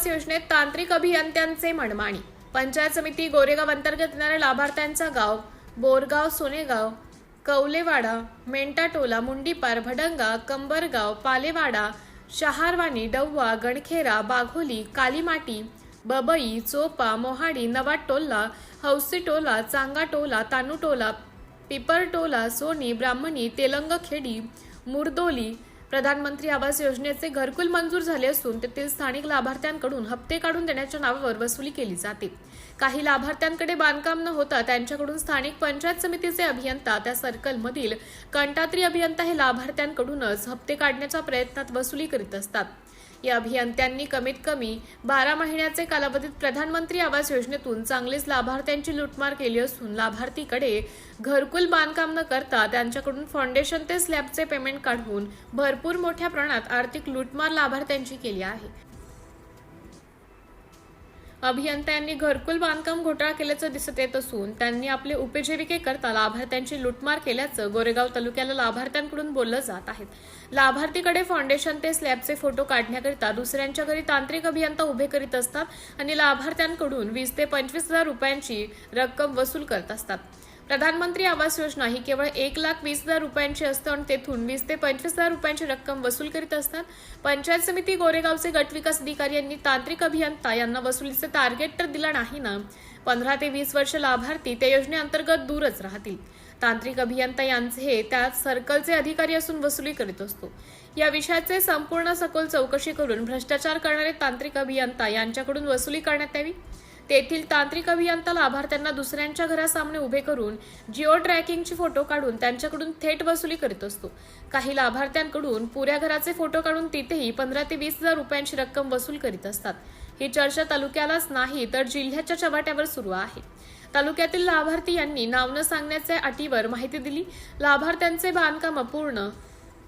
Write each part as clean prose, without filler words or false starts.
आवास योजनेत तांत्रिक अभियंत्यांचे मनमानी। पंचायत समिती गोरेगाव अंतर्गत येणाऱ्या लाभार्थ्यांचा गाव बोरगाव, सोनेगाव, कौलेवाडा, मेंटाटोला, मुंडीपार, भडंगा, कंबरगाव, पालेवाडा, शहारवानी, डव्वा, गणखेरा, बाघोली, कालीमाटी, बबई, चोपा, मोहाडी, नवाटोला, हौसीटोला, चांगाटोला, तानुटोला, पिपरटोला, सोनी, ब्राह्मणी, तेलंगखेडी, मुरदोली प्रधानमंत्री आवास योजनेचे घरकुल मंजूर झाले असून तेथील स्थानिक लाभार्थ्यांकडून हप्ते काढून देण्याच्या नावावर वसुली केली जाते। काही लाभार्थ्यांकडे बांधकाम न होता त्यांच्याकडून स्थानिक पंचायत समितीचे अभियंता त्या सर्कलमधील कंटात्री अभियंता हे लाभार्थ्यांकडूनच हप्ते काढण्याच्या प्रयत्नात वसुली करीत असतात। या अभियंत्यांनी कमीत कमी 12 महिन्याचे कालावधीत प्रधानमंत्री आवास योजनेतून चांगलीच लाभार्थ्यांची लूटमार केली असून लाभार्थीकडे घरकुल बांधकाम न करता त्यांच्याकडून फाउंडेशन ते स्लॅबचे पेमेंट काढून भरपूर मोठ्या प्रमाणात आर्थिक लूटमार लाभार्थ्यांची केली आहे। अभियंत्यांनी घरकुल बांधकाम घोटाळा केल्याचं दिसत येत असून त्यांनी आपले उपजीविकेकरता लाभार्थ्यांची लूटमार केल्याचं गोरेगाव तालुक्याला लाभार्थ्यांकडून बोललं जात आहे। लाभार्थीकडे फाउंडेशन ते स्लॅबचे फोटो काढण्याकरिता दुसऱ्यांच्या घरी तांत्रिक अभियंता उभे करीत असतात आणि लाभार्थ्यांकडून 20 ते 25 हजार रुपयांची रक्कम वसूल करत असतात। प्रधानमंत्री आवास योजना ही केवळ 1,20,000 रुपयांची असते आणि तेथून 20 ते 25 हजार रुपयांची रक्कम वसूल करीत असतात। पंचायत समिती गोरेगावचे गटविकास अधिकारी यांनी तांत्रिक अभियंता यांना वसुलीचे टार्गेट तर दिला नाही ना। 15 ते 20 वर्ष लाभार्थी त्या योजनेअंतर्गत दूरच राहतील। तांत्रिक अभियंता यांचे हे त्या सर्कलचे अधिकारी असून वसुली करीत असतो। या विषयाचे संपूर्ण सखोल चौकशी करून भ्रष्टाचार करणारे तांत्रिक अभियंता यांच्याकडून वसुली करण्यात यावी। तेथील तांत्रिक अभियंता लाभार्थ्यांना दुसऱ्यांच्या घरासामने उभे करून जिओ ट्रॅकिंगचे फोटो काढून त्यांच्याकडून थेट वसुली करीत असतो। काही लाभार्थ्यांकडून पुऱ्या घराचे फोटो काढून तिथेही 15 ते 20 हजार रुपयांची रक्कम वसूल करीत असतात। ही चर्चा तालुक्यालाच नाही तर जिल्ह्याच्या चव्हाट्यावर सुरू आहे। तालुक्यातील लाभार्थी यांनी नाव न सांगण्याच्या अटीवर माहिती दिली। लाभार्थ्यांचे बांधकाम अपूर्ण।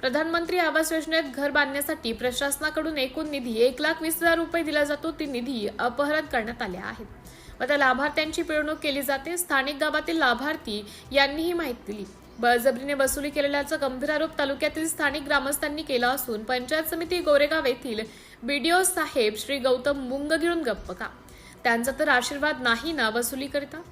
प्रधानमंत्री आवास योजनेत घर बांधण्यासाठी प्रशासनाकडून एकूण निधी 1,20,000 रुपये दिला जातो। ती निधी अपहरण करण्यात आले आहेत व त्या लाभार्थ्यांची पिळवणूक केली जाते। स्थानिक गावातील लाभार्थी यांनी ही माहिती दिली। बळजबरीने वसुली केल्याचा गंभीर आरोप तालुक्यातील स्थानिक ग्रामस्थांनी केला असून पंचायत समिती गोरेगाव येथील बीडीओ साहेब श्री गौतम मुंग घेऊन गप्प का? त्यांचा तर आशीर्वाद नाही ना वसुली करता।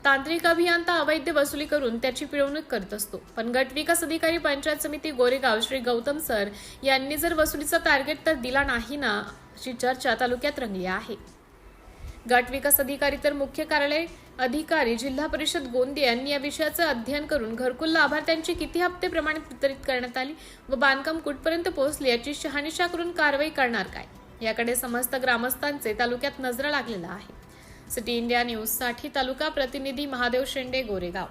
तांत्रिक अभियंता अवैध वसुली करून त्याची पिळवणूक करत असतो, पण गट विकास अधिकारी पंचायत समिती गोरेगाव श्री गौतम सर यांनी जर वसुलीचा टार्गेट तर दिला नाही ना अशी चर्चा तालुक्यात रंगली आहे। गट विकास अधिकारी तर मुख्य कार्यालय अधिकारी जिल्हा परिषद गोंदिया यांनी या विषयाचं अध्ययन करून घरकुल लाभार्थ्यांची किती हप्ते प्रमाणित वितरित करण्यात आली व बांधकाम कुठपर्यंत पोहोचले याची शहानिशा करून कारवाई करणार काय याकडे समस्त ग्रामस्थांचे तालुक्यात नजर लागलेला आहे। सिटी इंडिया न्यूज साठी तालुका प्रतिनिधी महादेव शेंडे, गोरेगाव।